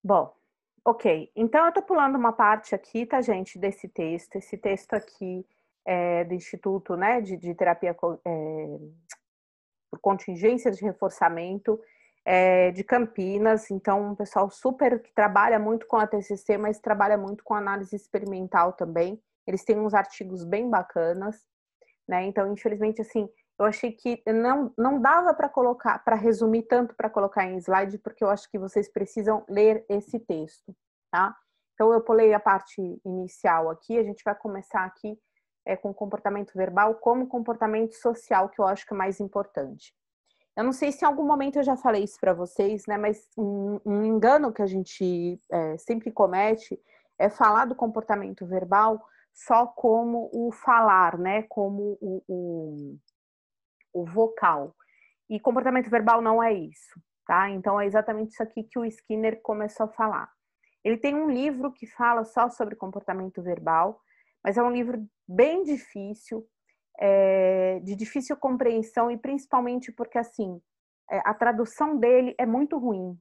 Bom, ok. Então eu tô pulando uma parte aqui, tá, gente, desse texto. Esse texto aqui é do Instituto, né, de Terapia por Contingências de Reforçamento, de Campinas. Então, um pessoal super que trabalha muito com a TCC, mas trabalha muito com análise experimental também. Eles têm uns artigos bem bacanas, né? Então, infelizmente, assim, eu achei que não dava para colocar, para resumir tanto para colocar em slide, porque eu acho que vocês precisam ler esse texto, tá? Então, eu pulei a parte inicial aqui, a gente vai começar aqui com comportamento verbal como comportamento social, que eu acho que é mais importante. Eu não sei se em algum momento eu já falei isso para vocês, né? Mas um engano que a gente sempre comete é falar do comportamento verbal só como o falar, né? Como o vocal. E comportamento verbal não é isso, tá? Então é exatamente isso aqui que o Skinner começou a falar. Ele tem um livro que fala só sobre comportamento verbal, mas é um livro bem difícil, de difícil compreensão e principalmente porque, assim, a tradução dele é muito ruim,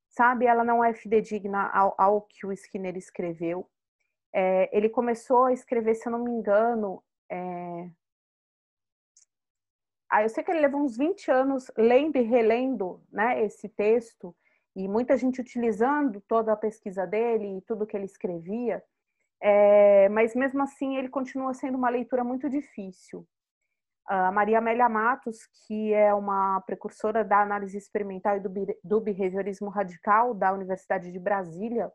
sabe? Ela não é fidedigna ao que o Skinner escreveu. Ele começou a escrever, se eu não me engano, eu sei que ele levou uns 20 anos lendo e relendo, né, esse texto, e muita gente utilizando toda a pesquisa dele e tudo que ele escrevia, mas mesmo assim ele continua sendo uma leitura muito difícil. A Maria Amélia Matos, que é uma precursora da análise experimental e do behaviorismo radical da Universidade de Brasília,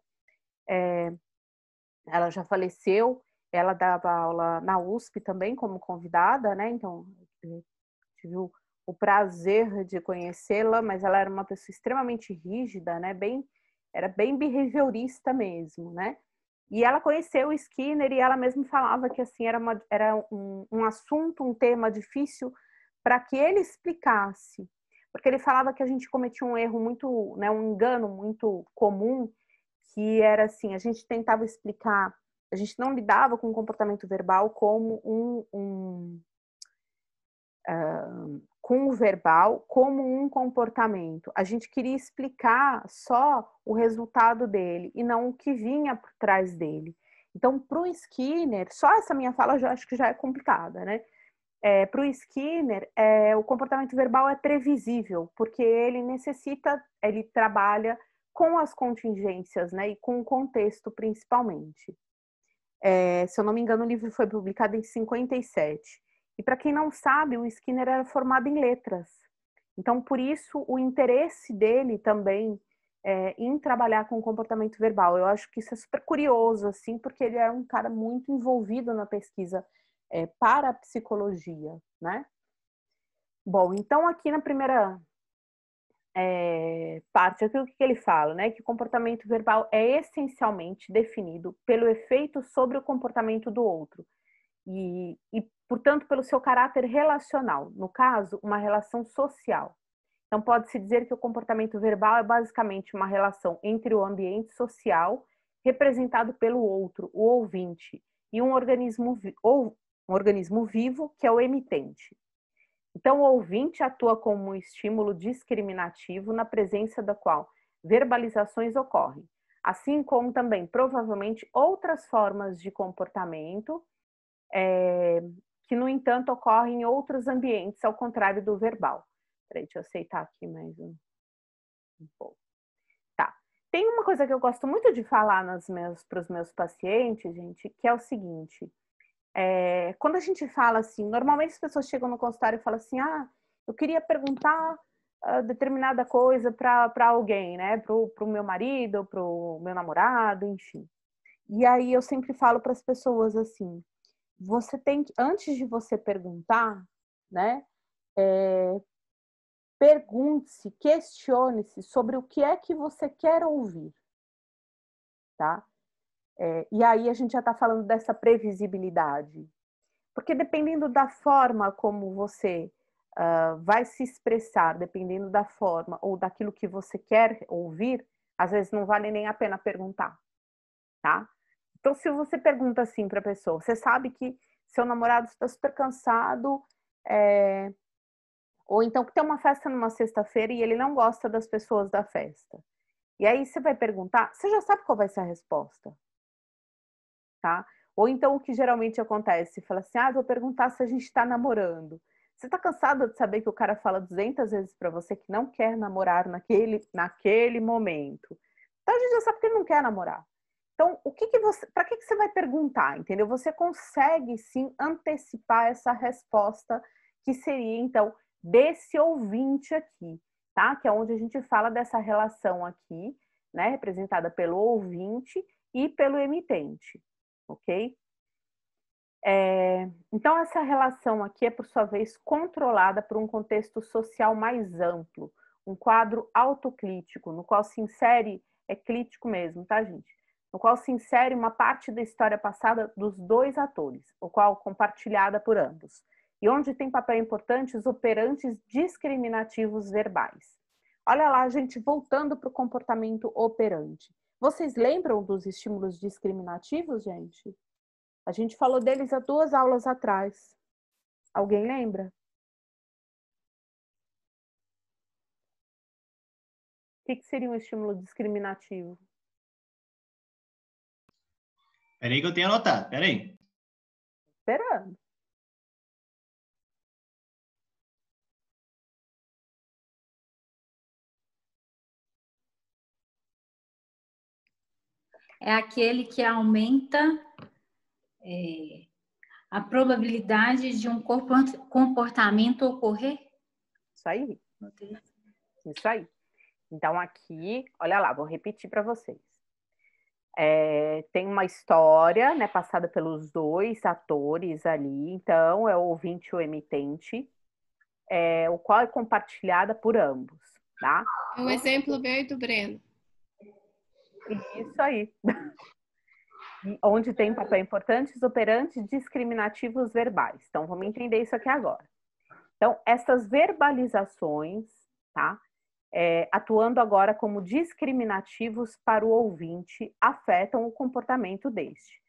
ela já faleceu, ela dava aula na USP também como convidada, né? Então, eu tive o prazer de conhecê-la, mas ela era uma pessoa extremamente rígida, né? Era bem behaviorista mesmo, né? E ela conheceu o Skinner e ela mesma falava que assim era um assunto, um tema difícil para que ele explicasse, porque ele falava que a gente cometia um erro muito, né, um engano muito comum, que era assim, a gente tentava explicar, a gente não lidava com o comportamento verbal como com o verbal como um comportamento. A gente queria explicar só o resultado dele e não o que vinha por trás dele. Então, para o Skinner, só essa minha fala já acho que já é complicada, né? Para o Skinner, o comportamento verbal é previsível, porque ele trabalha com as contingências, né? E com o contexto principalmente. Se eu não me engano, o livro foi publicado em 57. E para quem não sabe, o Skinner era formado em letras. Então, por isso, o interesse dele também em trabalhar com comportamento verbal. Eu acho que isso é super curioso, assim, porque ele era um cara muito envolvido na pesquisa para a psicologia, né? Bom, então aqui na primeira parte, aqui o que ele fala, né? Que o comportamento verbal é essencialmente definido pelo efeito sobre o comportamento do outro portanto, pelo seu caráter relacional, no caso, uma relação social. Então, pode-se dizer que o comportamento verbal é basicamente uma relação entre o ambiente social, representado pelo outro, o ouvinte, e um organismo vivo, que é o emitente. Então, o ouvinte atua como um estímulo discriminativo na presença da qual verbalizações ocorrem, assim como também, provavelmente, outras formas de comportamento que, no entanto, ocorrem em outros ambientes, ao contrário do verbal. Peraí, deixa eu aceitar aqui mais um pouco. Tá. Tem uma coisa que eu gosto muito de falar para os meus pacientes, gente, que é o seguinte: quando a gente fala assim, normalmente as pessoas chegam no consultório e falam assim, eu queria perguntar determinada coisa para alguém, né? Para o meu marido, para o meu namorado, enfim. E aí eu sempre falo para as pessoas assim, você tem que, antes de você perguntar, né? Pergunte-se, questione-se sobre o que é que você quer ouvir, tá? E aí a gente já está falando dessa previsibilidade. Porque dependendo da forma como você vai se expressar, dependendo da forma ou daquilo que você quer ouvir, às vezes não vale nem a pena perguntar, tá? Então, se você pergunta assim para a pessoa, você sabe que seu namorado está super cansado, ou então que tem uma festa numa sexta-feira e ele não gosta das pessoas da festa. E aí você vai perguntar, você já sabe qual vai ser a resposta, tá? Ou então o que geralmente acontece, fala assim, vou perguntar se a gente está namorando. Você está cansado de saber que o cara fala 200 vezes para você que não quer namorar naquele momento. Então a gente já sabe que ele não quer namorar. Então, para que você vai perguntar, entendeu? Você consegue sim antecipar essa resposta que seria então desse ouvinte aqui, tá? Que é onde a gente fala dessa relação aqui, né, representada pelo ouvinte e pelo emitente, ok? Então, essa relação aqui é, por sua vez, controlada por um contexto social mais amplo, um quadro autocrítico, no qual se insere, é crítico mesmo, tá, gente? No qual se insere uma parte da história passada dos dois atores, o qual compartilhada por ambos, e onde tem papel importante os operantes discriminativos verbais. Olha lá, gente, voltando para o comportamento operante. Vocês lembram dos estímulos discriminativos, gente? A gente falou deles há 2 aulas atrás. Alguém lembra? O que seria um estímulo discriminativo? Peraí que eu tenho anotado, peraí. Esperando. É aquele que aumenta a probabilidade de um comportamento ocorrer? Isso aí. Isso aí. Então, aqui, olha lá, vou repetir para vocês. Tem uma história, né, passada pelos dois atores ali, então, é o ouvinte e o emitente, o qual é compartilhada por ambos, tá? O exemplo veio do Breno. Isso aí. Onde tem papel importante, os operantes discriminativos verbais. Então, vamos entender isso aqui agora. Então, essas verbalizações, tá? Atuando agora como discriminativos para o ouvinte, afetam o comportamento deste.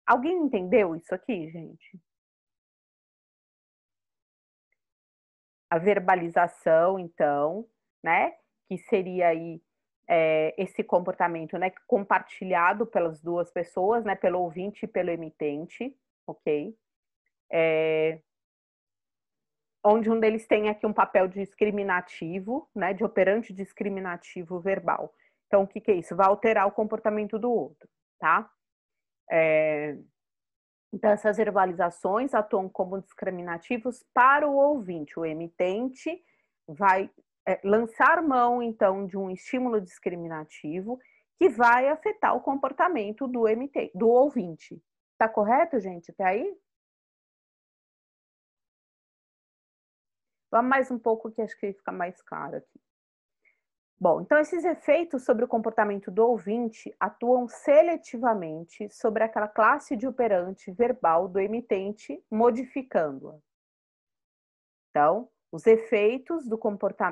Alguém entendeu isso aqui, gente? A verbalização, então, né? Que seria aí esse comportamento, né? Compartilhado pelas duas pessoas, né? Pelo ouvinte e pelo emitente, ok? Onde um deles tem aqui um papel discriminativo, né, de operante discriminativo verbal. Então, o que é isso? Vai alterar o comportamento do outro, tá? Então, essas verbalizações atuam como discriminativos para o ouvinte. O emitente vai lançar mão, então, de um estímulo discriminativo que vai afetar o comportamento do ouvinte. Tá correto, gente? Até aí? Vamos mais um pouco que acho que fica mais claro aqui. Bom, então esses efeitos sobre o comportamento do ouvinte atuam seletivamente sobre aquela classe de operante verbal do emitente, modificando-a. Então, os efeitos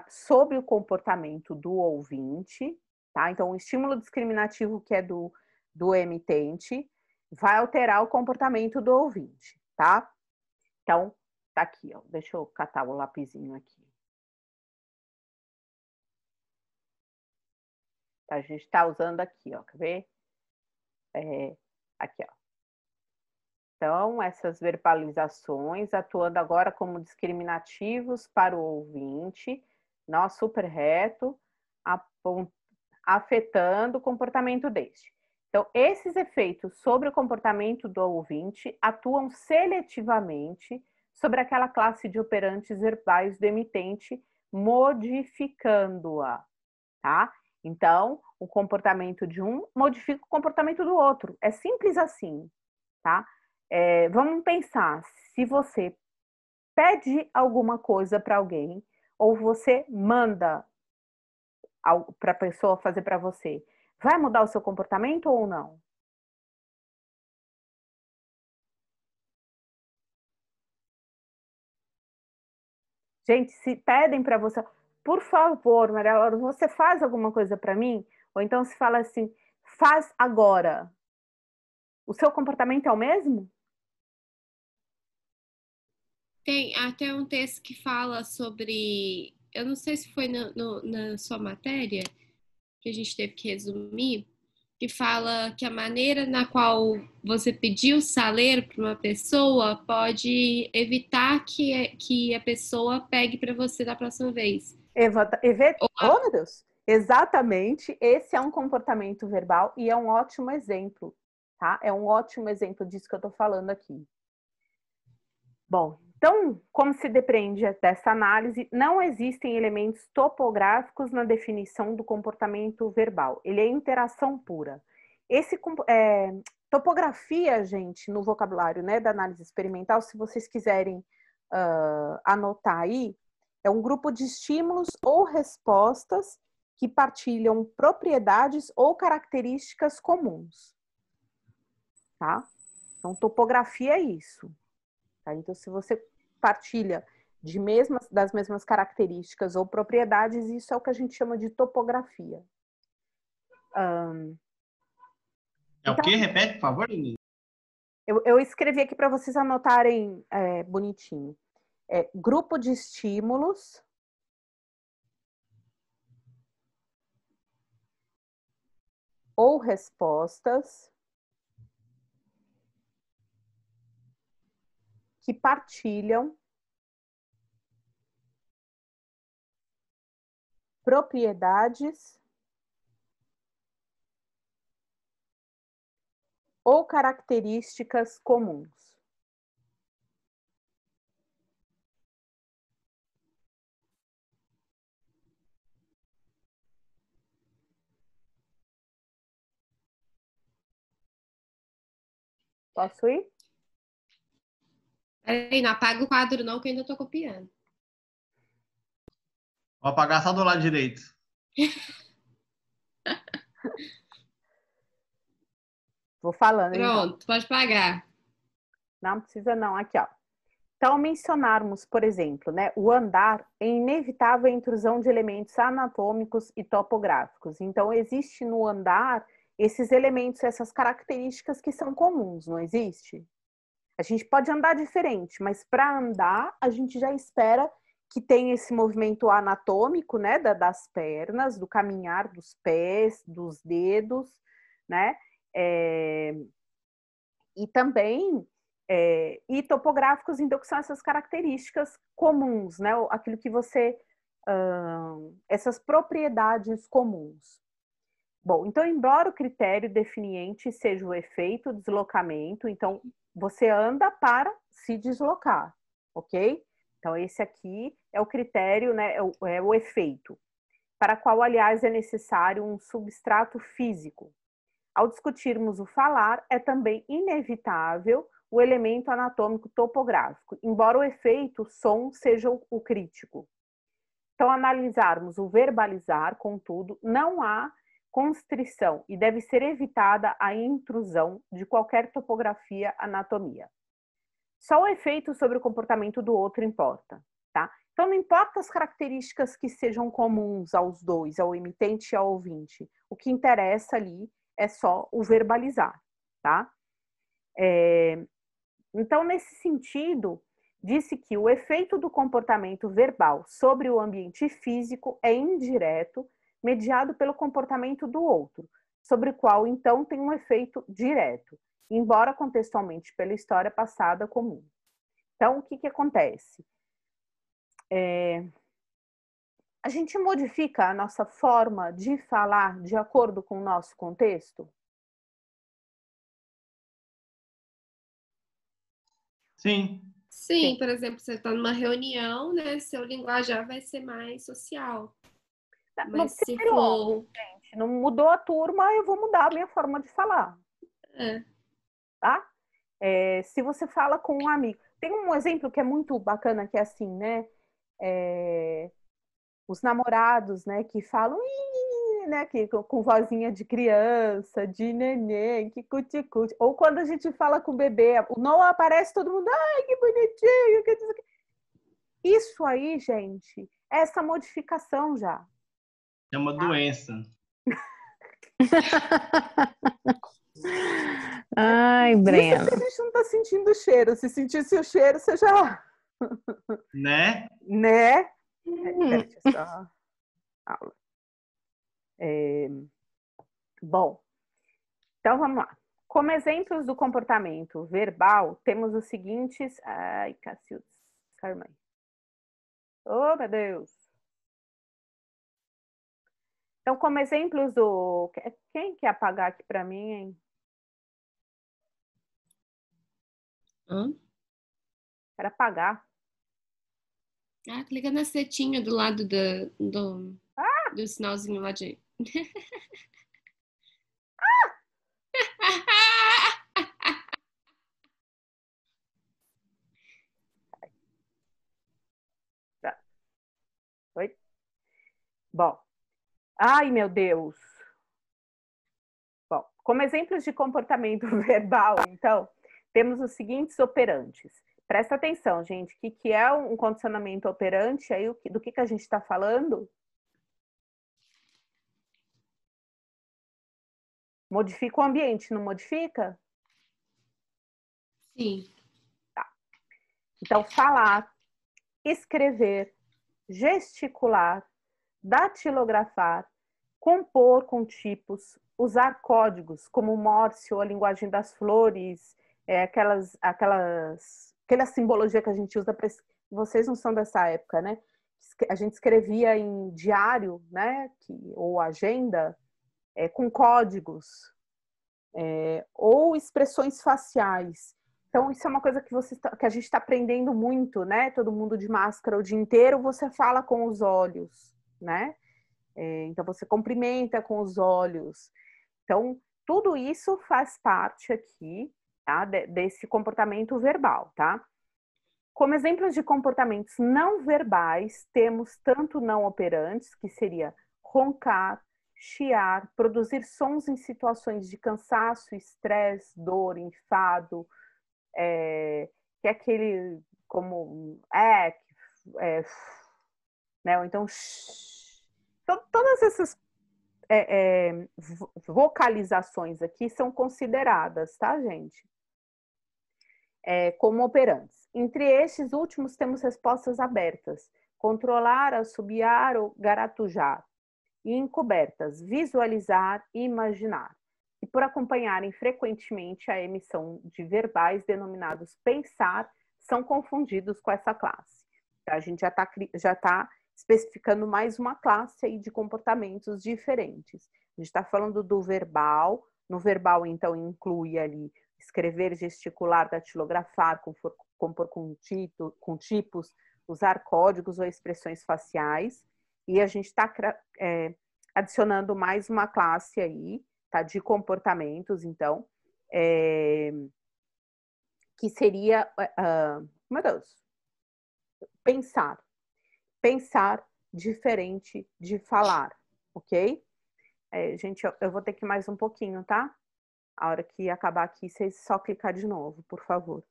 sobre o comportamento do ouvinte, tá? Então, o estímulo discriminativo que é do emitente vai alterar o comportamento do ouvinte, tá? Então, tá aqui, ó. Deixa eu catar o lapisinho aqui. A gente está usando aqui, ó, quer ver? Aqui, ó. Então, essas verbalizações atuando agora como discriminativos para o ouvinte, nó super reto, afetando o comportamento deste. Então, esses efeitos sobre o comportamento do ouvinte atuam seletivamente sobre aquela classe de operantes verbais do emitente, modificando-a, tá? Então, o comportamento de um modifica o comportamento do outro. É simples assim, tá? Vamos pensar, se você pede alguma coisa para alguém ou você manda para a pessoa fazer para você, vai mudar o seu comportamento ou não? Gente, se pedem para você, por favor, Maria Laura, você faz alguma coisa para mim? Ou então se fala assim, faz agora. O seu comportamento é o mesmo? Tem até um texto que fala sobre, eu não sei se foi na sua matéria, que a gente teve que resumir, que fala que a maneira na qual você pediu saleiro para uma pessoa pode evitar que a pessoa pegue para você da próxima vez. Oh, meu Deus! Exatamente, esse é um comportamento verbal e é um ótimo exemplo, tá? É um ótimo exemplo disso que eu tô falando aqui. Bom, então, como se depreende dessa análise, não existem elementos topográficos na definição do comportamento verbal. Ele é interação pura. Topografia, gente, no vocabulário, né, da análise experimental, se vocês quiserem anotar aí, é um grupo de estímulos ou respostas que partilham propriedades ou características comuns. Tá? Então, topografia é isso. Tá? Então, se você partilha das mesmas características ou propriedades, isso é o que a gente chama de topografia. É o quê? Repete, por favor, Denise. Eu escrevi aqui para vocês anotarem bonitinho. Grupo de estímulos ou respostas que partilham propriedades ou características comuns. Posso ir? Peraí, não apaga o quadro não, que eu ainda estou copiando. Vou apagar só do lado direito. Vou falando. Pronto, então. pode pagar. Não precisa não, aqui ó. Então, ao mencionarmos, por exemplo, né, o andar, é inevitável a intrusão de elementos anatômicos e topográficos. Então, existe no andar esses elementos, essas características que são comuns, não existe? A gente pode andar diferente, mas para andar, a gente já espera que tenha esse movimento anatômico, né, das pernas, do caminhar dos pés, dos dedos, né? E também e topográficos, então, que são essas características comuns, né? Aquilo que você essas propriedades comuns. Bom, então, embora o critério definiente seja o efeito deslocamento, então você anda para se deslocar, ok? Então, esse aqui é o critério, né? É o efeito, para qual, aliás, é necessário um substrato físico. Ao discutirmos o falar, é também inevitável o elemento anatômico topográfico, embora o efeito som seja o crítico. Então, analisarmos o verbalizar, contudo, não há constrição e deve ser evitada a intrusão de qualquer topografia, anatomia. Só o efeito sobre o comportamento do outro importa, tá? Então, não importa as características que sejam comuns aos dois, ao emitente e ao ouvinte. O que interessa ali é só o verbalizar, tá? Então, nesse sentido, disse que o efeito do comportamento verbal sobre o ambiente físico é indireto, mediado pelo comportamento do outro, sobre o qual, então, tem um efeito direto, embora contextualmente pela história passada comum. Então, o que acontece? A gente modifica a nossa forma de falar de acordo com o nosso contexto? Sim. Sim, por exemplo, você está numa reunião, né? Seu linguajar vai ser mais social. Mas se for... gente, não mudou a turma, eu vou mudar a minha forma de falar. Tá? Se você fala com um amigo. Tem um exemplo que é muito bacana, que é assim, né? Os namorados, né, que falam, né, que, com vozinha de criança, de neném, que cuti-cuti. Ou quando a gente fala com o bebê, o Noah aparece, todo mundo, ai, que bonitinho. Isso aí, gente, é essa modificação já. É uma doença. Ai, Breno. Isso que a gente não tá sentindo o cheiro. Se sentisse o cheiro, você já... Né? Né? Deixa eu só... Aula. Bom, então vamos lá. Como exemplos do comportamento verbal, temos os seguintes... Ai, Cacildes, Carmãe. Oh, meu Deus! Então, como exemplos do... Quem quer apagar aqui para mim, hein? Quero apagar. Clica na setinha do lado do sinalzinho lá de... Oi? Bom. Ai, meu Deus! Bom, como exemplos de comportamento verbal, então, temos os seguintes operantes. Presta atenção, gente, o que é um condicionamento operante? Aí, do que a gente está falando? Modifica o ambiente, não modifica? Sim. Tá. Então, falar, escrever, gesticular, datilografar, compor com tipos, usar códigos como Morse ou a linguagem das flores, aquela simbologia que a gente usa para... Vocês não são dessa época, né? A gente escrevia em diário, né? Ou agenda, com códigos, ou expressões faciais. Então, isso é uma coisa que a gente está aprendendo muito, né? Todo mundo de máscara o dia inteiro, você fala com os olhos, né? Então, você cumprimenta com os olhos. Então, tudo isso faz parte aqui, tá? Desse comportamento verbal, tá? Como exemplos de comportamentos não verbais, temos tanto não operantes, que seria roncar, chiar, produzir sons em situações de cansaço, estresse, dor, enfado, que é aquele como né? Ou então todas essas vocalizações aqui são consideradas, tá, gente? Como operantes. Entre estes últimos temos respostas abertas: controlar, assobiar ou garatujar. E encobertas: visualizar e imaginar. E por acompanharem frequentemente a emissão de verbais denominados pensar, são confundidos com essa classe. A gente já tá especificando mais uma classe aí de comportamentos diferentes. A gente está falando do verbal. No verbal, então, inclui ali escrever, gesticular, datilografar, compor com tipos, usar códigos ou expressões faciais. E a gente está adicionando mais uma classe aí, tá, de comportamentos, então, que seria, meu Deus, pensar. Pensar diferente de falar, ok? Gente, eu vou ter que ir mais um pouquinho, tá? A hora que acabar aqui, vocês só clicar de novo, por favor.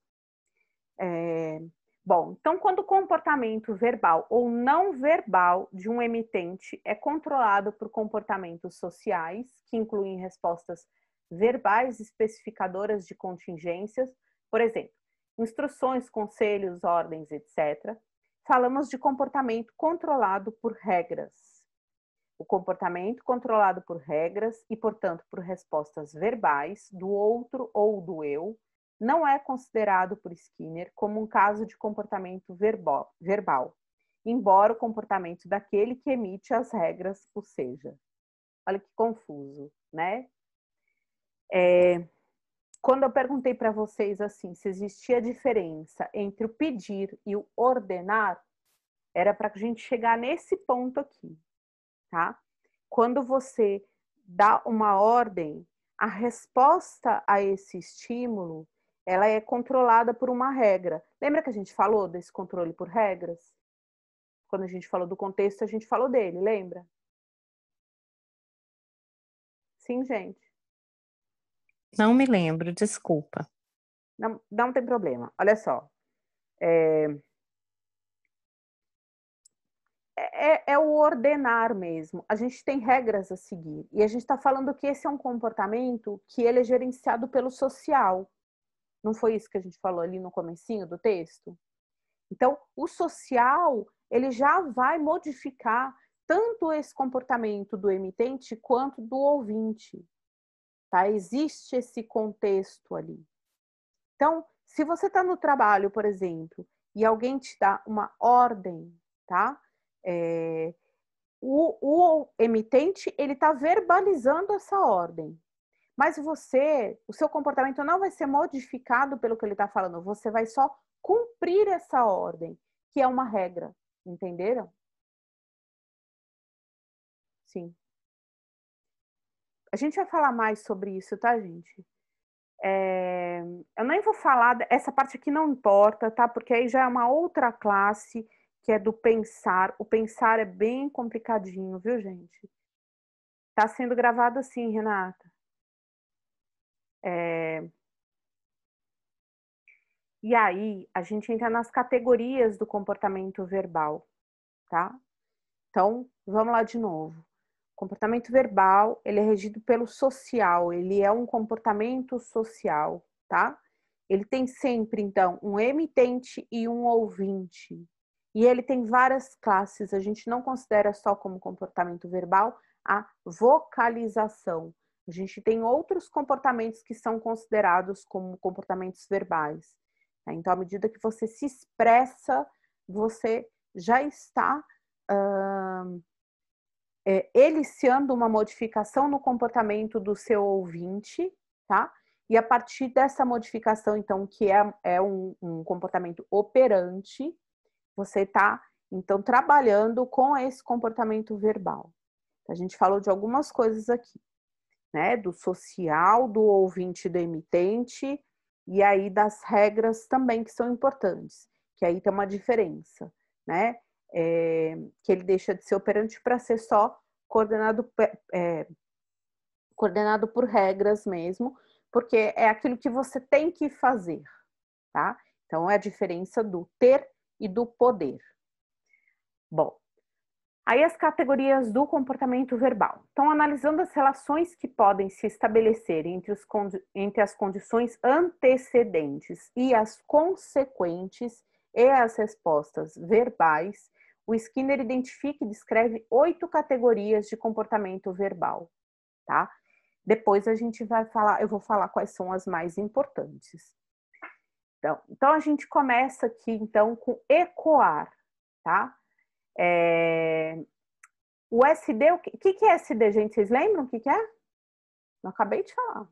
Bom, então, quando o comportamento verbal ou não verbal de um emitente é controlado por comportamentos sociais, que incluem respostas verbais especificadoras de contingências, por exemplo, instruções, conselhos, ordens, etc., falamos de comportamento controlado por regras. O comportamento controlado por regras e, portanto, por respostas verbais do outro ou do eu, não é considerado por Skinner como um caso de comportamento verbal, embora o comportamento daquele que emite as regras o seja. Olha que confuso, né? Quando eu perguntei para vocês assim, se existia diferença entre o pedir e o ordenar, era para a gente chegar nesse ponto aqui, tá? Quando você dá uma ordem, a resposta a esse estímulo, ela é controlada por uma regra. Lembra que a gente falou desse controle por regras? Quando a gente falou do contexto, a gente falou dele, lembra? Sim, gente. Não me lembro, desculpa. Não tem problema. Olha só. É o ordenar mesmo. A gente tem regras a seguir. E a gente está falando que esse é um comportamento que ele é gerenciado pelo social. Não foi isso que a gente falou ali no comecinho do texto? Então, o social, ele já vai modificar tanto esse comportamento do emitente quanto do ouvinte, tá? Existe esse contexto ali. Então, se você está no trabalho, por exemplo, e alguém te dá uma ordem, tá? O emitente, ele está verbalizando essa ordem. Mas o seu comportamento não vai ser modificado pelo que ele está falando. Você vai só cumprir essa ordem, que é uma regra. Entenderam? Sim. A gente vai falar mais sobre isso, tá, gente? Eu nem vou falar, essa parte aqui não importa, tá? Porque aí já é uma outra classe, que é do pensar. O pensar é bem complicadinho, viu, gente? Tá sendo gravado assim, Renata. E aí, a gente entra nas categorias do comportamento verbal, tá? Então, vamos lá de novo. O comportamento verbal, ele é regido pelo social, ele é um comportamento social, tá? Ele tem sempre, então, um emitente e um ouvinte. E ele tem várias classes, a gente não considera só como comportamento verbal a vocalização. A gente tem outros comportamentos que são considerados como comportamentos verbais. Então, à medida que você se expressa, você já está eliciando uma modificação no comportamento do seu ouvinte, tá? E a partir dessa modificação, então, que é um comportamento operante, você está, então, trabalhando com esse comportamento verbal. A gente falou de algumas coisas aqui, né? Do social, do ouvinte e do emitente, e aí das regras também que são importantes, que aí tem uma diferença, né? Que ele deixa de ser operante para ser só coordenado por regras mesmo, porque é aquilo que você tem que fazer, tá? Então, é a diferença do ter e do poder. Bom, aí as categorias do comportamento verbal. Então, analisando as relações que podem se estabelecer entre as condições antecedentes e as consequentes e as respostas verbais, o Skinner identifica e descreve 8 categorias de comportamento verbal, tá? Depois a gente vai falar, eu vou falar quais são as mais importantes. Então a gente começa aqui, então, com ecoar, tá? O SD, o que é SD, gente? Vocês lembram o que é? Eu acabei de falar.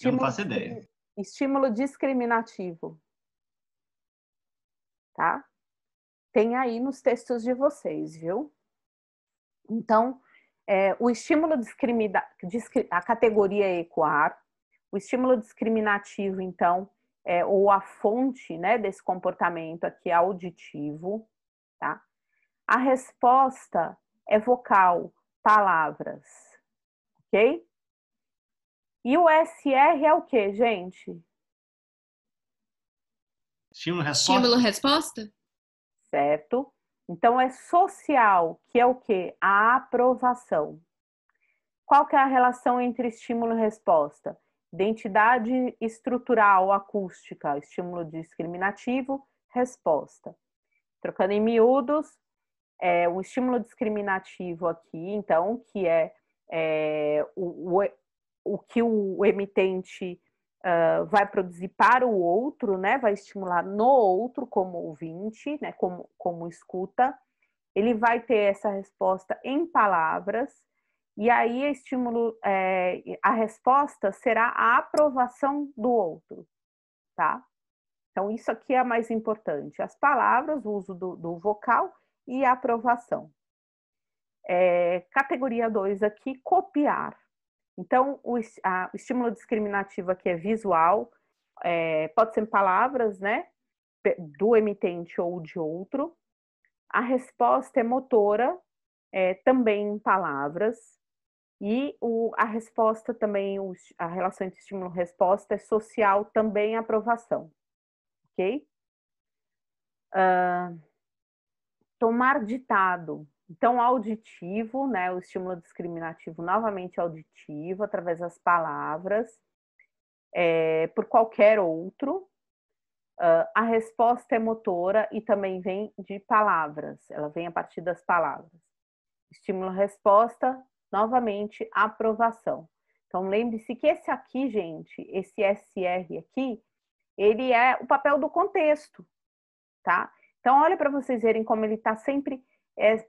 Eu não faço ideia. Estímulo discriminativo. Tá? Tem aí nos textos de vocês, viu? Então, o estímulo a categoria é ecoar. O estímulo discriminativo, então, ou a fonte, né, desse comportamento aqui é auditivo, tá? A resposta é vocal, palavras, ok? E o SR é o que, gente? Estímulo-resposta? Estímulo-resposta? Certo? Então, é social, que é o que? A aprovação. Qual que é a relação entre estímulo e resposta? Identidade estrutural, acústica, estímulo discriminativo, resposta. Trocando em miúdos, o estímulo discriminativo aqui, então, que é o que o emitente vai produzir para o outro, né? Vai estimular no outro como ouvinte, né? Como escuta. Ele vai ter essa resposta em palavras, e aí a resposta será a aprovação do outro, tá? Então, isso aqui é a mais importante. As palavras, o uso do vocal e a aprovação. Categoria 2 aqui, copiar. Então, o estímulo discriminativo aqui é visual, pode ser palavras, né? Do emitente ou de outro. A resposta é motora, também em palavras. E a resposta também, a relação entre estímulo e resposta é social, também aprovação. Ok? Tomar ditado. Então, auditivo, né? O estímulo discriminativo novamente auditivo, através das palavras, por qualquer outro. A resposta é motora e também vem de palavras, ela vem a partir das palavras. Estímulo-resposta, novamente, aprovação. Então, lembre-se que esse aqui, gente, esse SR aqui, ele é o papel do contexto, tá? Então, olha para vocês verem como ele está sempre...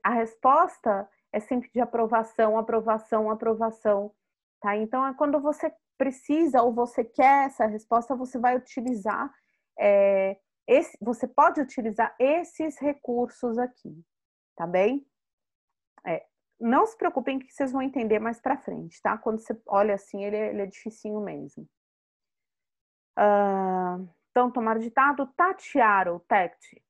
a resposta é sempre de aprovação, aprovação, aprovação, tá? Então, quando você precisa ou você quer essa resposta, você vai utilizar... você pode utilizar esses recursos aqui, tá bem? Não se preocupem que vocês vão entender mais para frente, tá? Quando você olha assim, ele é dificinho mesmo. Então, tomar ditado, tatear ou tact,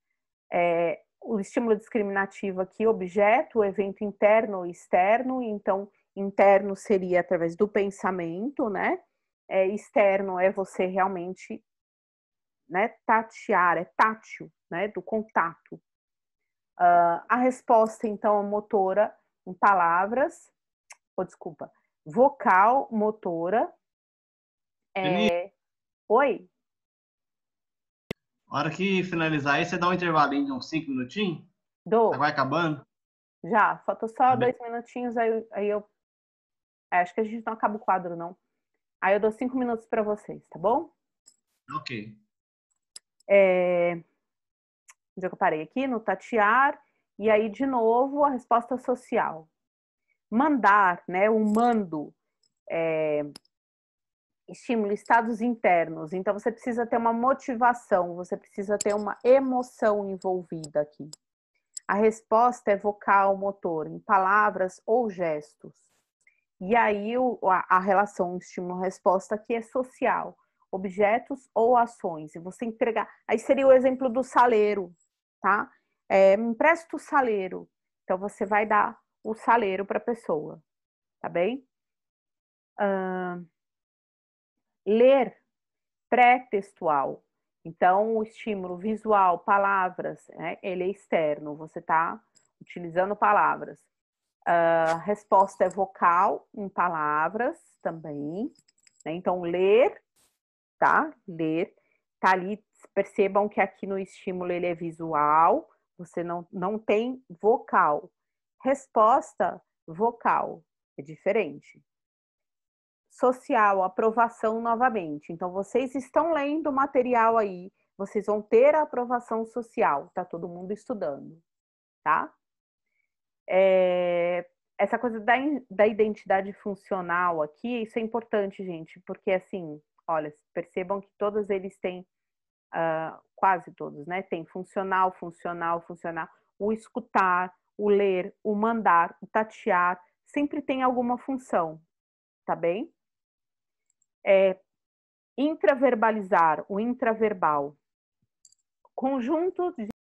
o estímulo discriminativo aqui, objeto, evento interno ou externo, então, interno seria através do pensamento, né? Externo é você realmente, né, tatear, é tátil, né, do contato. A resposta, então, motora, em palavras, desculpa, vocal, motora. Oi? A hora que finalizar aí, você dá um intervalinho de uns 5 minutinhos? Dou. Vai acabando? Já, faltou só 2 minutinhos, aí eu... acho que a gente não acaba o quadro, não. Aí eu dou 5 minutos para vocês, tá bom? Ok. Onde é que eu parei aqui? No tatear. E aí, de novo, a resposta social. Mandar, né? O mando. Estímulo, estados internos. Então, você precisa ter uma motivação, você precisa ter uma emoção envolvida aqui. A resposta é vocal, motor, em palavras ou gestos. E aí, a relação estímulo-resposta aqui é social. Objetos ou ações. E você entregar... Aí seria o exemplo do saleiro, tá? Me empresta o saleiro. Então, você vai dar o saleiro para a pessoa, tá bem? Ler, pré-textual. Então, o estímulo visual, palavras, né, ele é externo, você está utilizando palavras. Resposta é vocal, em palavras também. Né? Então, ler, tá? Ler, tá ali, percebam que aqui no estímulo ele é visual, você não tem vocal. Resposta, vocal, é diferente. Social, aprovação novamente. Então, vocês estão lendo o material aí, vocês vão ter a aprovação social, tá todo mundo estudando, tá? Essa coisa da identidade funcional aqui, isso é importante, gente, porque assim, olha, percebam que todos eles têm, quase todos, né? Tem funcional, funcional, funcional. O escutar, o ler, o mandar, o tatear, sempre tem alguma função, tá bem? Intraverbalizar, o intraverbal. Conjunto de